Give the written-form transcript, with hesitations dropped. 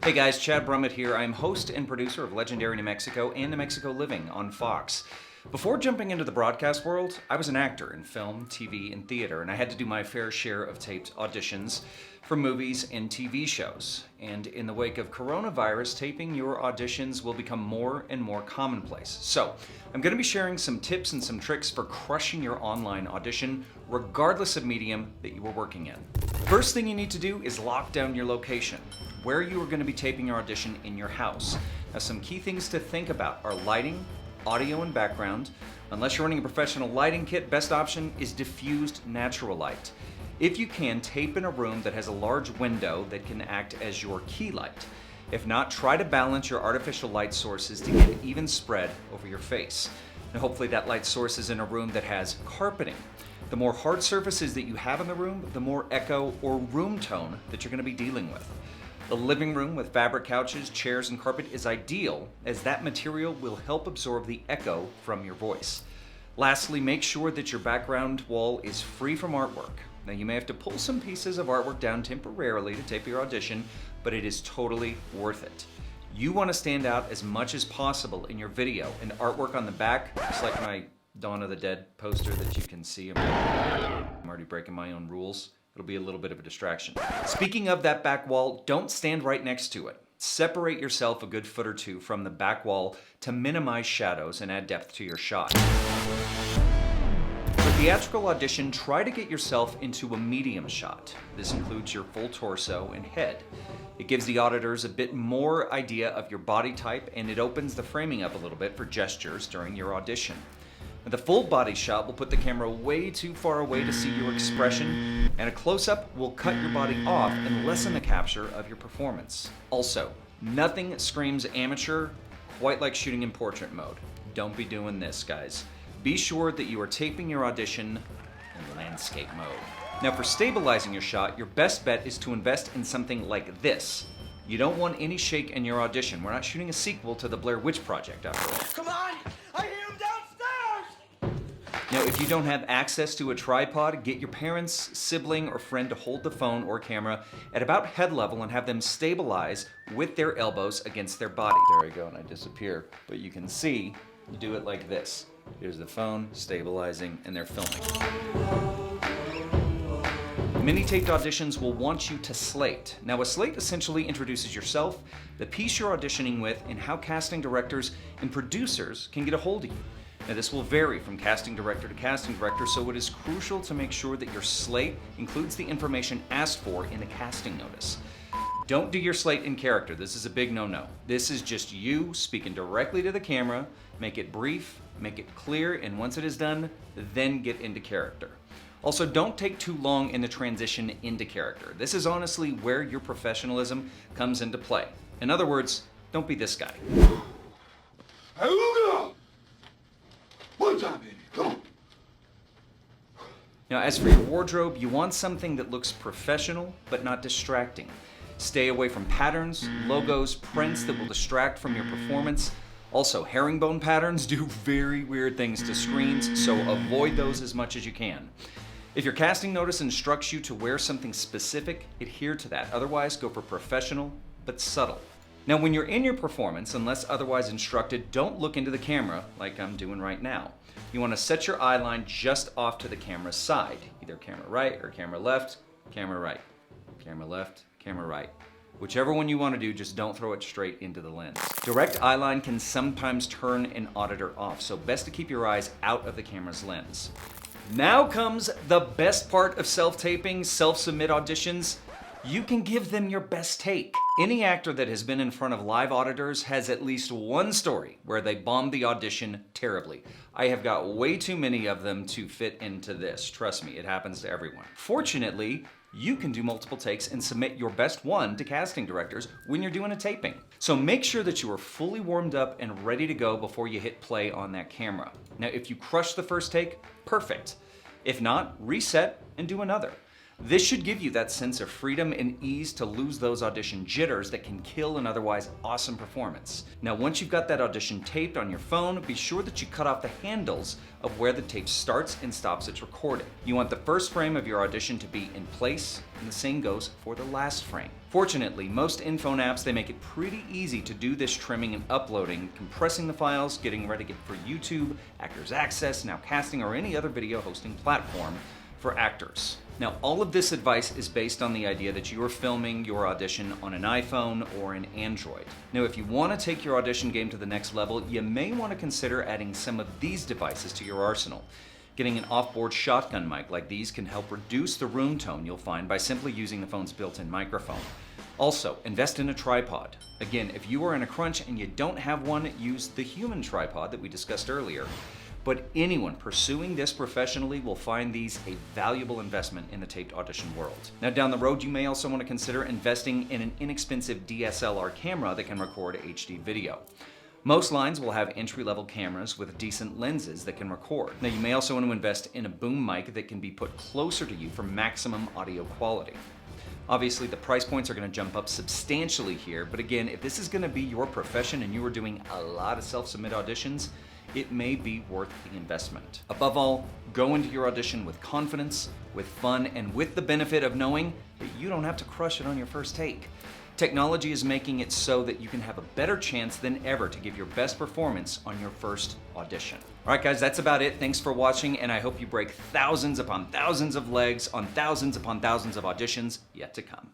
Hey guys, Chad Brummett here. I'm host and producer of Legendary New Mexico and New Mexico Living on Fox. Before jumping into the broadcast world, I was an actor in film, TV, and theater, and I had to do my fair share of taped auditions for movies and TV shows. And in the wake of coronavirus, taping your auditions will become more and more commonplace. So, I'm going to be sharing some tips and some tricks for crushing your online audition, regardless of medium that you are working in. First thing you need to do is lock down your location, where you are going to be taping your audition in your house. Now, some key things to think about are lighting, audio and background. Unless you're running a professional lighting kit, best option is diffused natural light. If you can, tape in a room that has a large window that can act as your key light. If not, try to balance your artificial light sources to get an even spread over your face. Now, hopefully that light source is in a room that has carpeting. The more hard surfaces that you have in the room, the more echo or room tone that you're going to be dealing with. The living room with fabric couches, chairs, and carpet is ideal, as that material will help absorb the echo from your voice. Lastly, make sure that your background wall is free from artwork. Now, you may have to pull some pieces of artwork down temporarily to tape your audition, but it is totally worth it. You want to stand out as much as possible in your video, and artwork on the back, just like my Dawn of the Dead poster that you can see. I'm already breaking my own rules. It'll be a little bit of a distraction. Speaking of that back wall, don't stand right next to it. Separate yourself a good foot or two from the back wall to minimize shadows and add depth to your shot. For theatrical audition, try to get yourself into a medium shot. This includes your full torso and head. It gives the auditors a bit more idea of your body type, and it opens the framing up a little bit for gestures during your audition. The full body shot will put the camera way too far away to see your expression, and a close-up will cut your body off and lessen the capture of your performance. Also, nothing screams amateur quite like shooting in portrait mode. Don't be doing this, guys. Be sure that you are taping your audition in landscape mode. Now, for stabilizing your shot, your best bet is to invest in something like this. You don't want any shake in your audition. We're not shooting a sequel to the Blair Witch Project, after all. Come on! I hear him downstairs! Now, if you don't have access to a tripod, get your parents, sibling, or friend to hold the phone or camera at about head level and have them stabilize with their elbows against their body. There we go, and I disappear. But you can see, you do it like this. Here's the phone, stabilizing, and they're filming. Mini-taped auditions will want you to slate. Now, a slate essentially introduces yourself, the piece you're auditioning with, and how casting directors and producers can get a hold of you. Now, this will vary from casting director to casting director, so it is crucial to make sure that your slate includes the information asked for in the casting notice. Don't do your slate in character. This is a big no-no. This is just you speaking directly to the camera. Make it brief, make it clear, and once it is done, then get into character. Also, don't take too long in the transition into character. This is honestly where your professionalism comes into play. In other words, don't be this guy. One time, baby. Come on. Now, as for your wardrobe, you want something that looks professional, but not distracting. Stay away from patterns, logos, prints that will distract from your performance. Also, herringbone patterns do very weird things to screens, so avoid those as much as you can. If your casting notice instructs you to wear something specific, adhere to that. Otherwise, go for professional, but subtle. Now, when you're in your performance, unless otherwise instructed, don't look into the camera like I'm doing right now. You want to set your eye line just off to the camera's side, either camera right or camera left, camera right, camera left, camera right. Whichever one you want to do, just don't throw it straight into the lens. Direct eyeline can sometimes turn an auditor off, so best to keep your eyes out of the camera's lens. Now comes the best part of self-taping, self-submit auditions. You can give them your best take. Any actor that has been in front of live auditors has at least one story where they bombed the audition terribly. I have got way too many of them to fit into this. Trust me, it happens to everyone. Fortunately, you can do multiple takes and submit your best one to casting directors when you're doing a taping. So make sure that you are fully warmed up and ready to go before you hit play on that camera. Now, if you crush the first take, perfect. If not, reset and do another. This should give you that sense of freedom and ease to lose those audition jitters that can kill an otherwise awesome performance. Now, once you've got that audition taped on your phone, be sure that you cut off the handles of where the tape starts and stops its recording. You want the first frame of your audition to be in place, and the same goes for the last frame. Fortunately, most in-phone apps, they make it pretty easy to do this trimming and uploading, compressing the files, getting ready for YouTube, Actors Access, Now Casting, or any other video hosting platform for actors. Now, all of this advice is based on the idea that you are filming your audition on an iPhone or an Android. Now, if you want to take your audition game to the next level, you may want to consider adding some of these devices to your arsenal. Getting an off-board shotgun mic like these can help reduce the room tone you'll find by simply using the phone's built-in microphone. Also, invest in a tripod. Again, if you are in a crunch and you don't have one, use the human tripod that we discussed earlier. But anyone pursuing this professionally will find these a valuable investment in the taped audition world. Now, down the road, you may also want to consider investing in an inexpensive DSLR camera that can record HD video. Most lines will have entry-level cameras with decent lenses that can record. Now, you may also want to invest in a boom mic that can be put closer to you for maximum audio quality. Obviously, the price points are going to jump up substantially here, but again, if this is going to be your profession and you are doing a lot of self-submit auditions, it may be worth the investment. Above all, go into your audition with confidence, with fun, and with the benefit of knowing that you don't have to crush it on your first take. Technology is making it so that you can have a better chance than ever to give your best performance on your first audition. All right, guys, that's about it. Thanks for watching, and I hope you break thousands upon thousands of legs on thousands upon thousands of auditions yet to come.